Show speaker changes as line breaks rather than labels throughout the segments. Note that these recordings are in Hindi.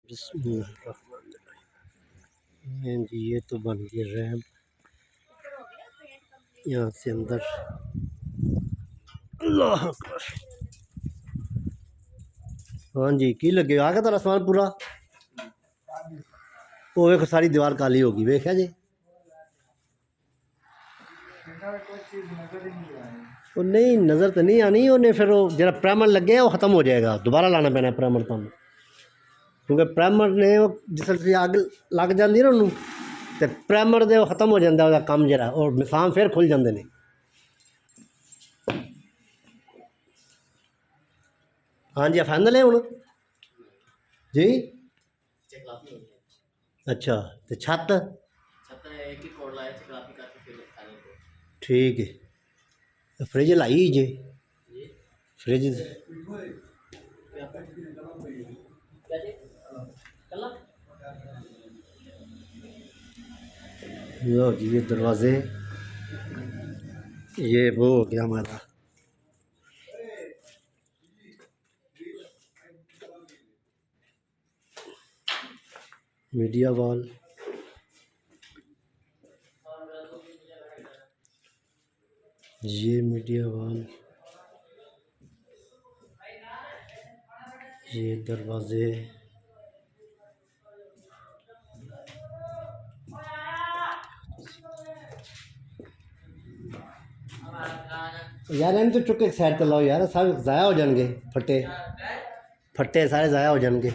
बिस्मिल्लाहिर्रहमानिर्रहीम। जी ये तो बन गई रैम। यहाँ से अंदर अल्लाह अकबर। हाँ जी की लगे आ गया तारा समान पूरा। वो वेखो सारी दीवार काली होगी वेख्या जी। वो नहीं नज़र तो नहीं आनी उन्हें फिर वो जरा प्राइमर लग गया वो ख़त्म हो जाएगा दोबारा लाना पैना प्राइमर तो क्योंकि प्राइमर ने जिस अग लग जाती ना उन्होंने तो प्राइमर दे ख़त्म हो जाता है काम जरा और निशान फिर खुल जाते हैं। हाँ जी फाइनल है हूँ जी। अच्छा तो छत ठीक है। फ्रिज लाई जे फ्रिज लो जी ये दरवाजे ये वो हो गया हमारा मीडिया वॉल। ये मीडिया वॉल ये दरवाजे यार इन तो चुक के साइड ते लाओ यार सारे ज़ाया हो जाएंगे फटे फटे सारे ज़ाया हो जाएंगे।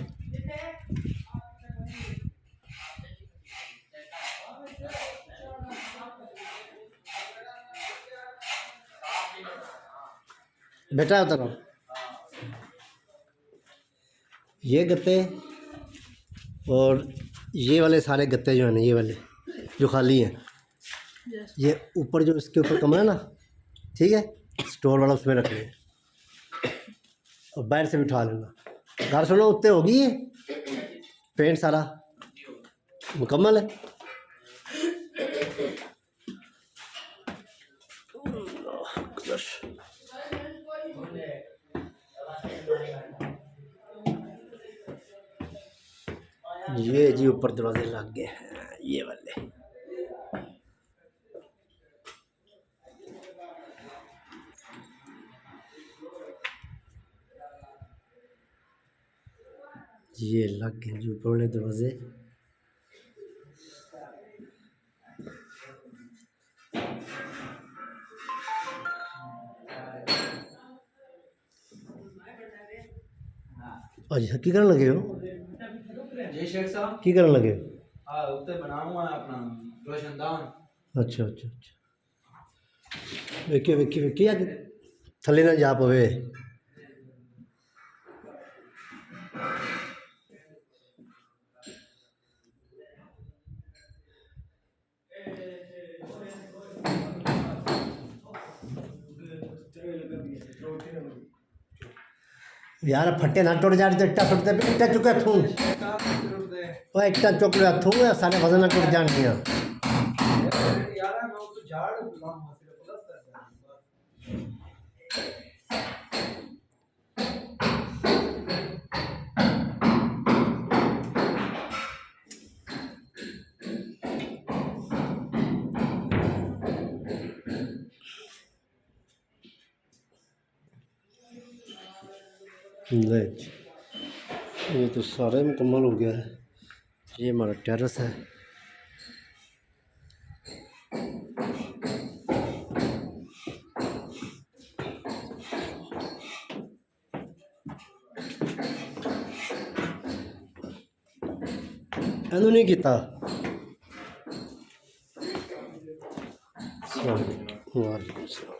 बेटा उतर ये गत्ते और ये वाले सारे गत्ते जो है ना ये वाले जो खाली हैं ये ऊपर जो इसके ऊपर कमरा है ना ठीक है स्टोर वाला उसमें रख लें और बाहर से भी उठा लेना। घर सुनो उत्ते होगी पेंट सारा मुकम्मल है। ये जी ऊपर दरवाजे लग गए हैं ये वाले। ये लग गए जो ऊपर वाले दरवाजे। अच्छा की करन लगे हो
जी शेख साहब
की करन लगे हो?
हाँ उत्ते बनाऊंगा अपना रोशनदान।
अच्छा अच्छा अच्छा वेखिए वेखिए वेखिए अज थले ना जा पवे। यार फट्टे ना टुट जा इट्टा सुटते इट्टा चुके थू वो इट्टा चुक लिया थू सारे वजन ना टुट जानिया। ये तो सारे मुकम्मल हो गया है। ये हमारा टेरेस है। इन्हों नहीं किया वालेकुम सलाम।